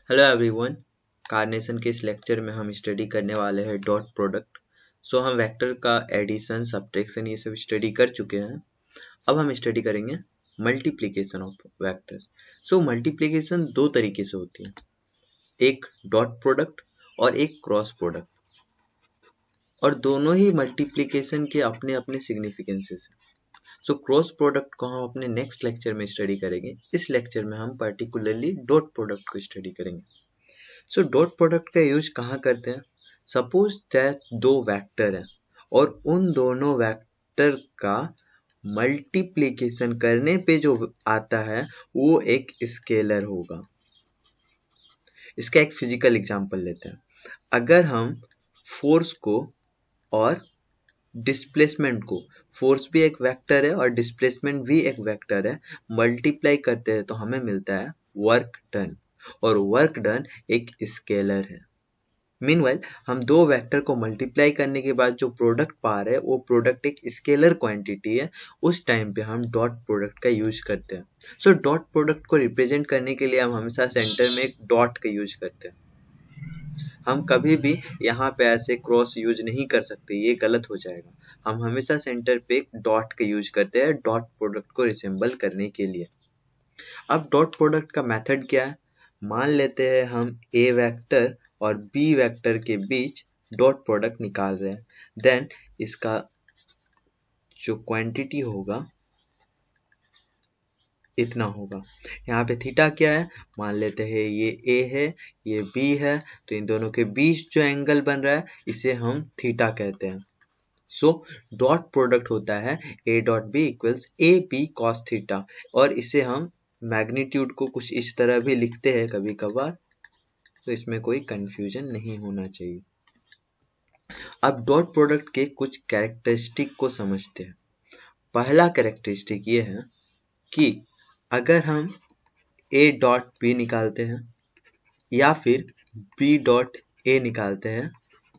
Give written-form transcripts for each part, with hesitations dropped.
Hello everyone. Carnation के इस lecture में हम स्टडी करने वाले हैं डॉट प्रोडक्ट। हम वेक्टर का एडिशन, सब्ट्रैक्शन ये सब स्टडी कर चुके हैं। अब हम स्टडी करेंगे मल्टीप्लिकेशन ऑफ वेक्टर्स। मल्टीप्लिकेशन दो तरीके से होती है, एक डॉट प्रोडक्ट और एक क्रॉस प्रोडक्ट, और दोनों ही मल्टीप्लिकेशन के अपने अपने सिग्निफिकेंसेस हैं। क्रॉस प्रोडक्ट को हम अपने नेक्स्ट लेक्चर में स्टडी करेंगे। इस लेक्चर में हम पर्टिकुलरली डॉट प्रोडक्ट को स्टडी करेंगे। डॉट प्रोडक्ट का यूज कहाँ करते हैं? सपोज दैट दो वेक्टर हैं और उन दोनों वेक्टर का मल्टीप्लिकेशन करने पे जो आता है वो एक स्केलर होगा। इसका एक फिजिकल एग्जांपल लेते हैं। अगर हम फोर्स को और डिस्प्लेसमेंट को, फोर्स भी एक वेक्टर है और डिस्प्लेसमेंट भी एक वेक्टर है, मल्टीप्लाई करते हैं तो हमें मिलता है वर्क डन, और वर्क डन एक स्केलर है। मीनवाइल हम दो वेक्टर को मल्टीप्लाई करने के बाद जो प्रोडक्ट पा रहे हैं वो प्रोडक्ट एक स्केलर क्वांटिटी है। उस टाइम पे हम डॉट प्रोडक्ट का यूज करते हैं। डॉट प्रोडक्ट को रिप्रेजेंट करने के लिए हम हमेशा सेंटर में एक डॉट का यूज करते हैं। हम कभी भी यहाँ पे ऐसे क्रॉस यूज नहीं कर सकते, ये गलत हो जाएगा। हम हमेशा सेंटर पे एक डॉट का यूज करते हैं डॉट प्रोडक्ट को रिसेंबल करने के लिए। अब डॉट प्रोडक्ट का मेथड क्या है? मान लेते हैं हम ए वेक्टर और बी वेक्टर के बीच डॉट प्रोडक्ट निकाल रहे हैं। देन इसका जो क्वांटिटी होगा इतना होगा। यहाँ पे थीटा क्या है? मान लेते हैं ये ए है, ये बी है, तो इन दोनों के बीच जो एंगल बन रहा है इसे हम थीटा कहते हैं। डॉट प्रोडक्ट होता है A dot B equals A B cos theta, और इसे हम मैग्नीट्यूड को कुछ इस तरह भी लिखते हैं कभी कभार, तो इसमें कोई कंफ्यूजन नहीं होना चाहिए। अब डॉट प्रोडक्ट के कुछ कैरेक्टरिस्टिक को समझते हैं। पहला कैरेक्टरिस्टिक ये है कि अगर हम ए डॉट बी निकालते हैं या फिर बी डॉट ए निकालते हैं,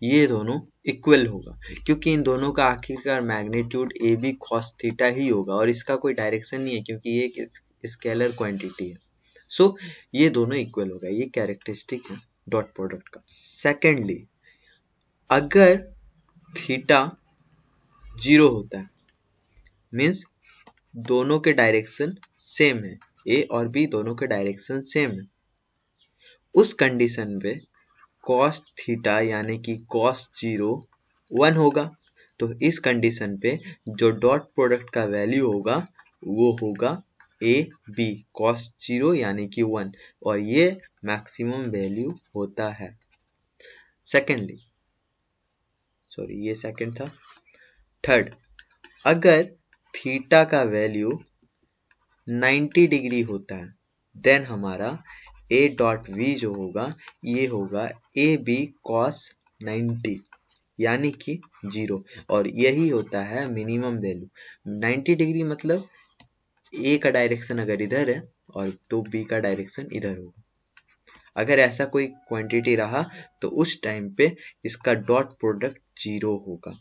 ये दोनों इक्वल होगा, क्योंकि इन दोनों का आखिरकार magnitude A B cos theta ही होगा, और इसका कोई डायरेक्शन नहीं है क्योंकि ये एक स्केलर क्वांटिटी है। ये दोनों इक्वल होगा। ये कैरेक्टरिस्टिक है डॉट प्रोडक्ट का। सेकेंडली, अगर थीटा 0 होता है, मीन्स दोनों के डायरेक्शन सेम है, ए और बी दोनों के डायरेक्शन सेम है, उस कंडीशन पे cos थीटा यानी कि cos 0 1 होगा। तो इस कंडीशन पे जो डॉट प्रोडक्ट का वैल्यू होगा वो होगा ए बी cos 0 यानी कि 1, और ये मैक्सिमम वैल्यू होता है। सेकेंडली, सॉरी ये सेकेंड था। थर्ड, अगर थीटा का वैल्यू 90 डिग्री होता है, देन हमारा ए डॉट वी जो होगा ये होगा ए बी कॉस 90 यानी कि 0, और यही होता है मिनिमम वैल्यू। 90 डिग्री मतलब ए का डायरेक्शन अगर इधर है और तो बी का डायरेक्शन इधर होगा। अगर ऐसा कोई क्वांटिटी रहा तो उस टाइम पे इसका डॉट प्रोडक्ट 0 होगा।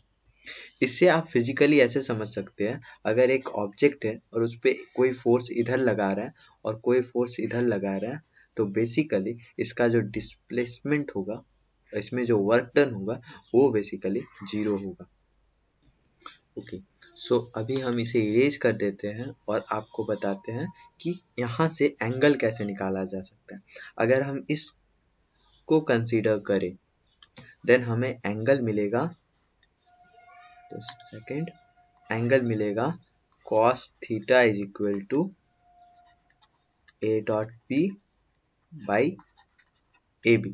इससे आप फिजिकली ऐसे समझ सकते हैं, अगर एक ऑब्जेक्ट है और उस पर कोई फोर्स इधर लगा रहा है और कोई फोर्स इधर लगा रहा है, तो बेसिकली इसका जो डिस्प्लेसमेंट होगा, इसमें जो वर्क डन होगा वो बेसिकली 0 होगा। ओके, अभी हम इसे इरेज कर देते हैं और आपको बताते हैं कि यहाँ से एंगल कैसे निकाला जा सकता है। अगर हम इसको कंसीडर करें, देन हमें एंगल मिलेगा, तो सेकेंड एंगल मिलेगा cos theta is equal to A dot B by A B.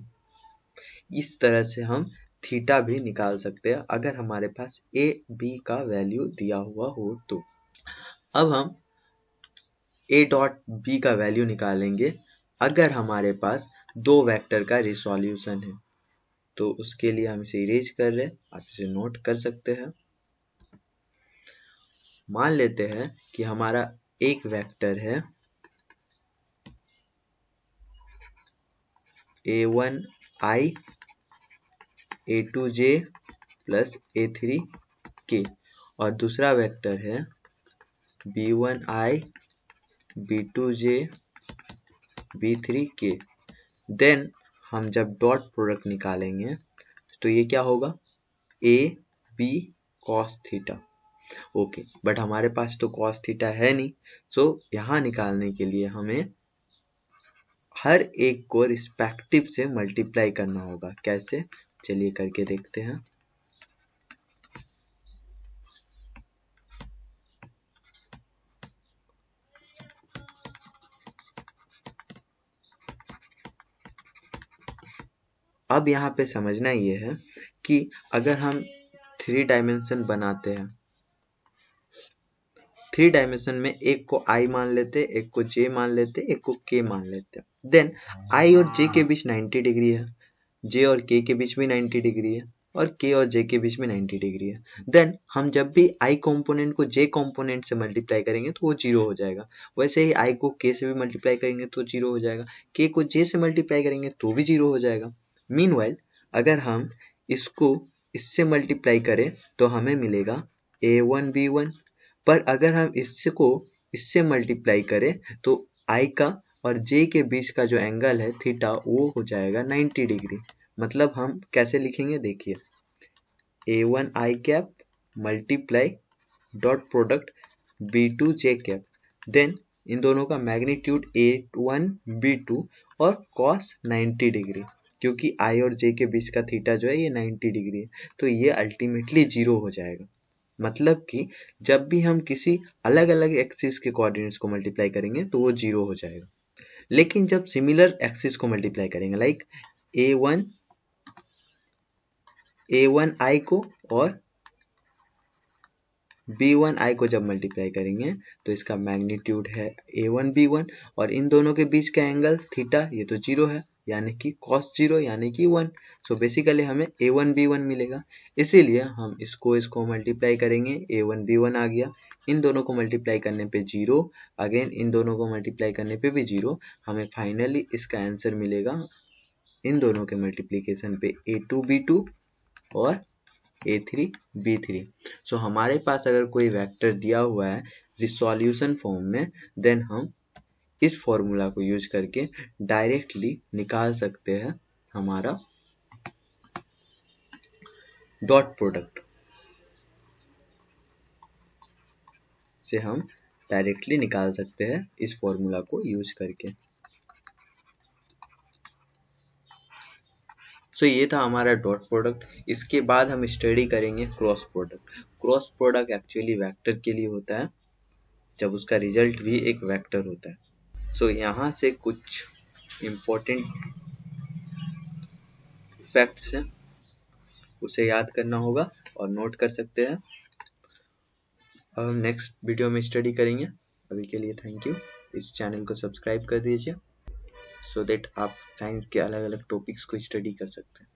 इस तरह से हम थीटा भी निकाल सकते हैं अगर हमारे पास ए बी का वैल्यू दिया हुआ हो तो। अब हम ए डॉट बी का वैल्यू निकालेंगे अगर हमारे पास दो वेक्टर का रिसोल्यूशन है, तो उसके लिए हम इसे इरेज कर रहे हैं, आप इसे नोट कर सकते हैं। मान लेते हैं कि हमारा एक वेक्टर है a1i a2j प्लस a3k, और दूसरा वेक्टर है b1i b2j b3k। देन हम जब डॉट प्रोडक्ट निकालेंगे तो ये क्या होगा, A B cos theta. Okay, but हमारे पास तो कॉस थीटा है नहीं, सो यहाँ निकालने के लिए हमें हर एक को रिस्पेक्टिव से मल्टीप्लाई करना होगा। कैसे, चलिए करके देखते हैं। अब यहाँ पे समझना ये है कि अगर हम 3 डायमेंशन बनाते हैं, 3 डायमेंशन में एक को i मान लेते, एक को j मान लेते, एक को k मान लेते, देन i और j के बीच 90 डिग्री है, j और k के बीच भी 90 डिग्री है, और k और j के बीच में 90 डिग्री है। देन हम जब भी i कंपोनेंट को j कंपोनेंट से मल्टीप्लाई करेंगे तो वो 0 हो जाएगा। वैसे ही i को k से भी मल्टीप्लाई करेंगे तो 0 हो जाएगा, k को j से मल्टीप्लाई करेंगे तो भी 0 हो जाएगा। मीनवाइल अगर हम इसको इससे मल्टीप्लाई करें तो हमें मिलेगा a1 b1, पर अगर हम इसको इससे मल्टीप्लाई करें तो i का और j के बीच का जो एंगल है थीटा वो हो जाएगा 90 डिग्री। मतलब हम कैसे लिखेंगे, देखिए a1 i cap multiply dot product b2 j cap, then इन दोनों का मैग्नीट्यूड a1 b2 और cos 90 डिग्री, क्योंकि i और j के बीच का थीटा जो है ये 90 डिग्री है, तो ये अल्टीमेटली 0 हो जाएगा। मतलब कि जब भी हम किसी अलग अलग एक्सिस के कोऑर्डिनेट्स को मल्टीप्लाई करेंगे तो वो 0 हो जाएगा। लेकिन जब सिमिलर एक्सिस को मल्टीप्लाई करेंगे, लाइक a1 i को और b1 i को जब मल्टीप्लाई करेंगे तो इसका मैग्नीट्यूड है a1 b1, और इन दोनों के बीच का एंगल थीटा ये तो 0 है, यानी कि cos 0 यानी कि 1। सो बेसिकली हमें a1 b1 मिलेगा, इसीलिए हम इसको मल्टीप्लाई करेंगे, a1 b1 आ गया, इन दोनों को मल्टीप्लाई करने पे 0, अगेन इन दोनों को मल्टीप्लाई करने पे भी 0, हमें फाइनली इसका आंसर मिलेगा इन दोनों के मल्टीप्लीकेशन पे a2 b2 और a3 b3। सो हमारे पास अगर कोई वेक्टर दिया हुआ है रिसोल्यूशन फॉर्म में, देन हम इस फॉर्मूला को यूज करके डायरेक्टली निकाल सकते हैं हमारा डॉट प्रोडक्ट से, हम डायरेक्टली निकाल सकते हैं इस फॉर्मूला को यूज करके। सो ये था हमारा डॉट प्रोडक्ट। इसके बाद हम स्टडी करेंगे cross product. Cross product actually vector के लिए होता है जब उसका रिजल्ट भी एक वेक्टर होता है। सो यहाँ से कुछ इम्पोर्टेंट फैक्ट्स हैं, उसे याद करना होगा और नोट कर सकते हैं। अब हम नेक्स्ट वीडियो में स्टडी करेंगे। अभी के लिए थैंक यू। इस चैनल को सब्सक्राइब कर दीजिए सो दैट आप साइंस के अलग अलग टॉपिक्स को स्टडी कर सकते हैं।